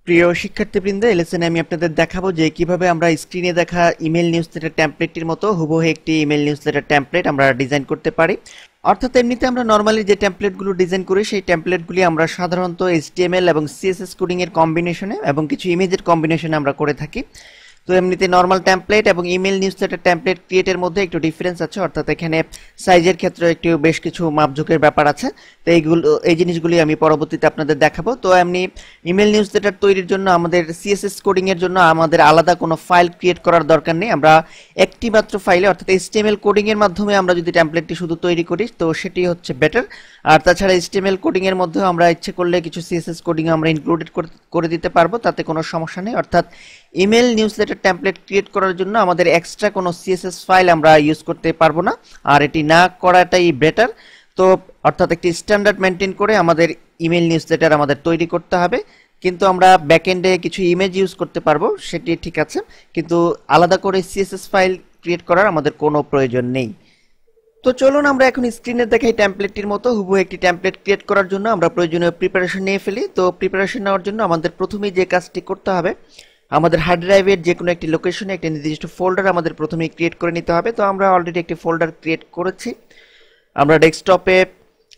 প্রিয় শিক্ষার্থীবৃন্দ, এই লেসনে আমি আপনাদের দেখাবো যে কিভাবে আমরা স্ক্রিনে দেখা ইমেল নিউজলেটার টেমপ্লেটটির মতো হুবহু একটি ইমেল নিউজলেটার টেমপ্লেট আমরা ডিজাইন করতে পারি। অর্থাৎ এমনিতে আমরা নর্মালি যে টেমপ্লেটগুলো ডিজাইন করি সেই টেমপ্লেটগুলি আমরা সাধারণত HTML এবং CSS কোডিং এর কম্বিনেশনে এবং কিছু ইমেজের কম্বিনেশনে আমরা করে থাকি। তো এমনিতে নরমাল টেমপ্লেট এবং ইমেল নিউজলেটার টেমপ্লেট ক্রিয়েটের মধ্যে একটু ডিফারেন্স আছে, অর্থাৎ এখানে সাইজের ক্ষেত্রে একটু বেশ কিছু মাপঝোঁকের ব্যাপার আছে। তো এই জিনিসগুলি আমি পরবর্তীতে আপনাদের দেখাবো। তো এমনি ইমেল নিউজলেটার তৈরির জন্য আমাদের CSS কোডিং এর জন্য আমাদের আলাদা কোনো ফাইল ক্রিয়েট করার দরকার নেই। আমরা একটি মাত্র ফাইলে অর্থাৎ HTML কোডিং এর মাধ্যমে আমরা যদি টেমপ্লেটটি শুধু তৈরি করি তো সেটি হচ্ছে বেটার। আর তাছাড়া HTML কোডিং এর মধ্যেও আমরা ইচ্ছে করলে কিছু CSS কোডিং আমরা ইনক্লুডেড করে দিতে পারবো, তাতে কোনো সমস্যা নেই। অর্থাৎ ইমেল নিউজলেটার টেমপ্লেট ক্রিয়েট করার জন্য আমাদের এক্সট্রা কোনো CSS ফাইল আমরা ইউজ করতে পারবো না, আর এটি না করাটাই বেটার। তো অর্থাৎ একটি স্ট্যান্ডার্ড মেনটেন করে আমাদের ইমেল নিউজলেটার আমাদের তৈরি করতে হবে, কিন্তু আমরা ব্যাকএন্ডে কিছু ইমেজ ইউজ করতে পারবো, সেটি ঠিক আছে, কিন্তু আলাদা করে CSS ফাইল ক্রিয়েট করার আমাদের কোনো প্রয়োজন নেই। তো চলুন আমরা এখন স্ক্রিনে দেখাই টেমপ্লেটটির মতো হুবহু একটি টেমপ্লেট ক্রিয়েট করার জন্য আমরা প্রয়োজনীয় প্রিপারেশন নিয়ে ফেলি। তো প্রিপারেশন নেওয়ার জন্য আমাদের প্রথমেই যে কাজটি করতে হবে, আমাদের হার্ড ড্রাইভের যে কোনো একটি লোকেশনে একটি নির্দিষ্ট ফোল্ডার আমাদের প্রথমেই ক্রিয়েট করে নিতে হবে। তো আমরা অলরেডি একটি ফোল্ডার ক্রিয়েট করেছি। আমরা ডেস্কটপে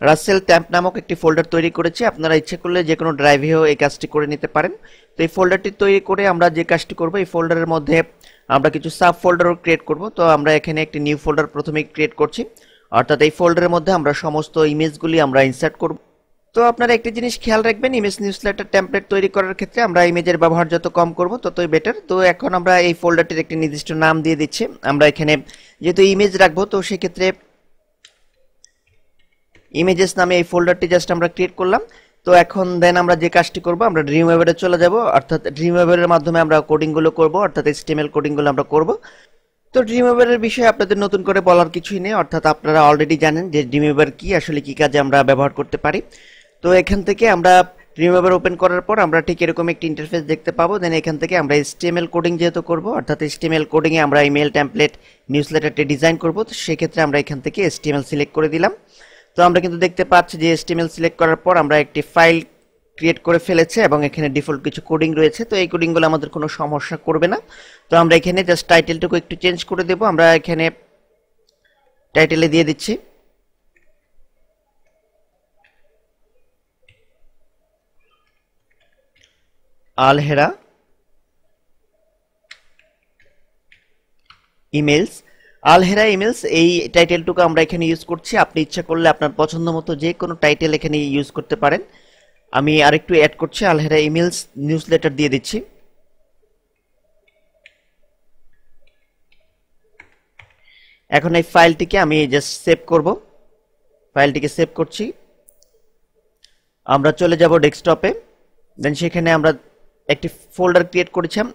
রাসেল ট্যাম্প নামক একটি ফোল্ডার তৈরি করেছি। আপনারা ইচ্ছে করলে যে কোনো ড্রাইভেও এই কাজটি করে নিতে পারেন। তো এই ফোল্ডারটি তৈরি করে আমরা যে কাজটি করব, এই ফোল্ডারের মধ্যে আমরা কিছু সাব ফোল্ডারও ক্রিয়েট করব। তো আমরা এখানে একটি নিউ ফোল্ডার প্রথমেই ক্রিয়েট করছি, অর্থাৎ এই ফোল্ডারের মধ্যে আমরা সমস্ত ইমেজগুলি আমরা ইনসার্ট করব। তো আপনারা একটি জিনিস খেয়াল রাখবেন, ইমেজ নিউজলেটার টেমপ্লেট তৈরি করার ক্ষেত্রে আমরা ইমেজের ব্যবহার যত কম করব ততই বেটার। তো এখন আমরা এই ফোল্ডারটির একটি নির্দিষ্ট নাম দিয়ে দিচ্ছি। আমরা এখানে যেহেতু ইমেজ রাখবো, তো সেক্ষেত্রে ইমেজেস নামে এই ফোল্ডারটি জাস্ট আমরা ক্রিয়েট করলাম। তো এখন দেন আমরা যে কাজটি করব, আমরা ড্রিমওয়েভারে চলে যাব, অর্থাৎ ড্রিমওয়েভারের মাধ্যমে আমরা কোডিংগুলো করব, অর্থাৎ HTML কোডিংগুলো আমরা করব। তো ড্রিমওয়েভারের বিষয়ে আপনাদের নতুন করে বলার কিছুই নেই, অর্থাৎ আপনারা অলরেডি জানেন যে ড্রিমওয়েভার কি, আসলে কি কাজে আমরা ব্যবহার করতে পারি। তো এখান থেকে আমরা ড্রিমওয়েভার ওপেন করার পর আমরা ঠিক এরকম একটি ইন্টারফেস দেখতে পাবো। দেন এখান থেকে আমরা HTML কোডিং যেহেতু করব, অর্থাৎ HTML কোডিংয়ে আমরা ইমেল টেমপ্লেট নিউজলেটারটি ডিজাইন করব, তো সেক্ষেত্রে আমরা এখান থেকে HTML সিলেক্ট করে দিলাম। তো আমরা কিন্তু দেখতে পাচ্ছি যে HTML সিলেক্ট করার পর আমরা একটি ফাইল ক্রিয়েট করে ফেলেছে এবং এখানে ডিফল্ট কিছু কোডিং রয়েছে। তো এই কোডিংগুলো আমাদের কোনো সমস্যা করবে না। তো আমরা এখানে জাস্ট টাইটেলটুকু একটু চেঞ্জ করে দেব। আমরা এখানে টাইটেলে দিয়ে দিচ্ছি আলহেরা ইমেলস। আলহেরা ইমেলস এই টাইটেলটুকু আমরা এখানে ইউজ করছি। আপনি ইচ্ছা করলে আপনার পছন্দ মতো যে কোনো টাইটেল এখানে ইউজ করতে পারেন। আমি আরেকটু অ্যাড করছি, আলহেরা ইমেলস নিউজলেটার দিয়ে দিচ্ছি। এখন এই ফাইলটিকে আমি জাস্ট সেভ করব। ফাইলটিকে সেভ করছি। আমরা চলে যাব ডেস্কটপে। দেন সেখানে আমরা একটি ফোল্ডার ক্রিয়েট করেছিলাম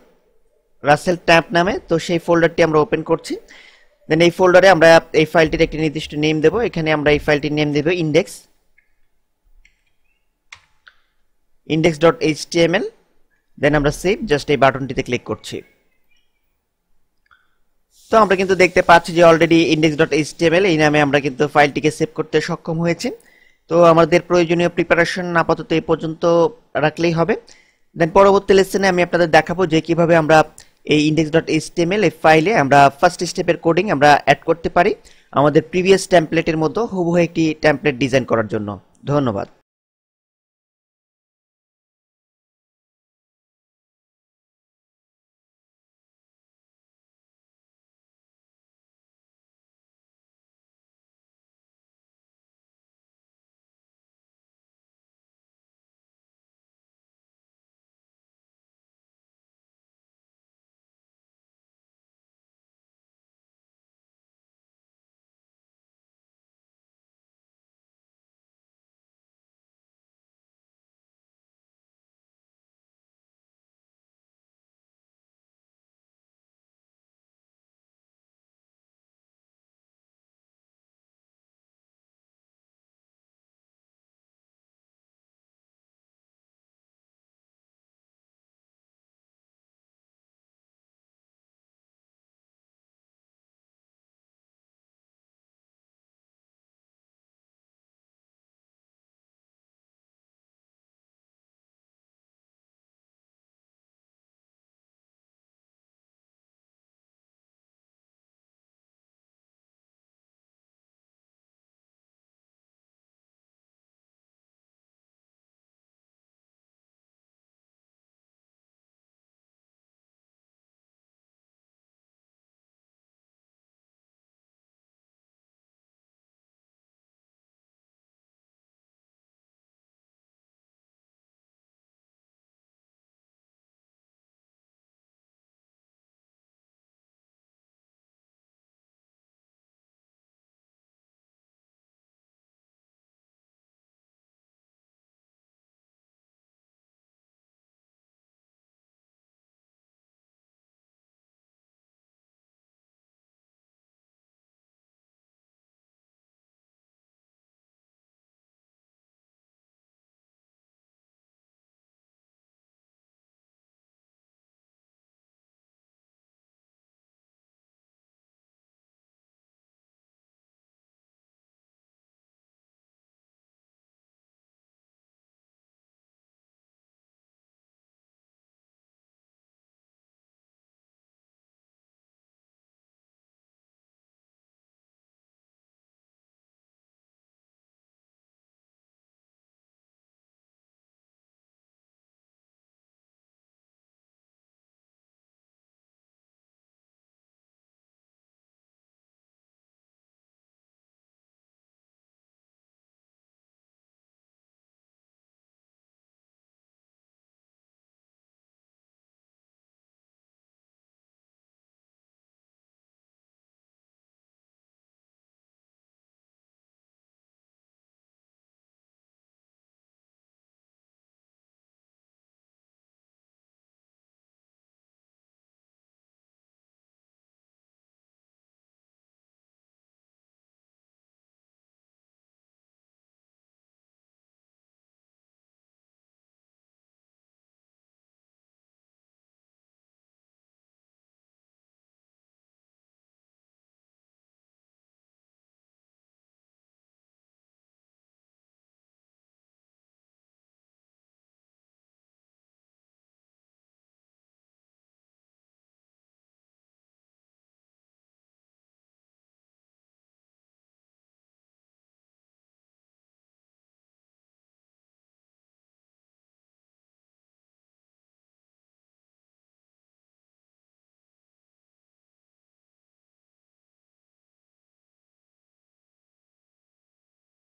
রাসেল ট্যাম্প নামে, তো সেই ফোল্ডারটি আমরা ওপেন করছি। দেন এই ফোল্ডারে আমরা এই ফাইলটির একটি নির্দিষ্ট নেম দেব। এখানে আমরা এই ফাইলটির নেম দেব index.html। দেন আমরা সেভ, জাস্ট এই বাটনটিতে ক্লিক করছি। তো আমরা কিন্তু দেখতে পাচ্ছি যে অলরেডি index.html এই নামে আমরা কিন্তু ফাইলটিকে সেভ করতে সক্ষম হয়েছি। তো আমাদের প্রয়োজনীয় প্রিপারেশন আপাতত এই পর্যন্ত রাখলেই হবে। দেন পরবর্তী লেসনে আমি আপনাদের দেখাবো যে কিভাবে আমরা এই index.html এই ফাইলে আমরা ফার্স্ট স্টেপের কোডিং আমরা অ্যাড করতে পারি আমাদের প্রিভিয়াস টেমপ্লেটের মতো হুবহু একটি টেমপ্লেট ডিজাইন করার জন্য। ধন্যবাদ।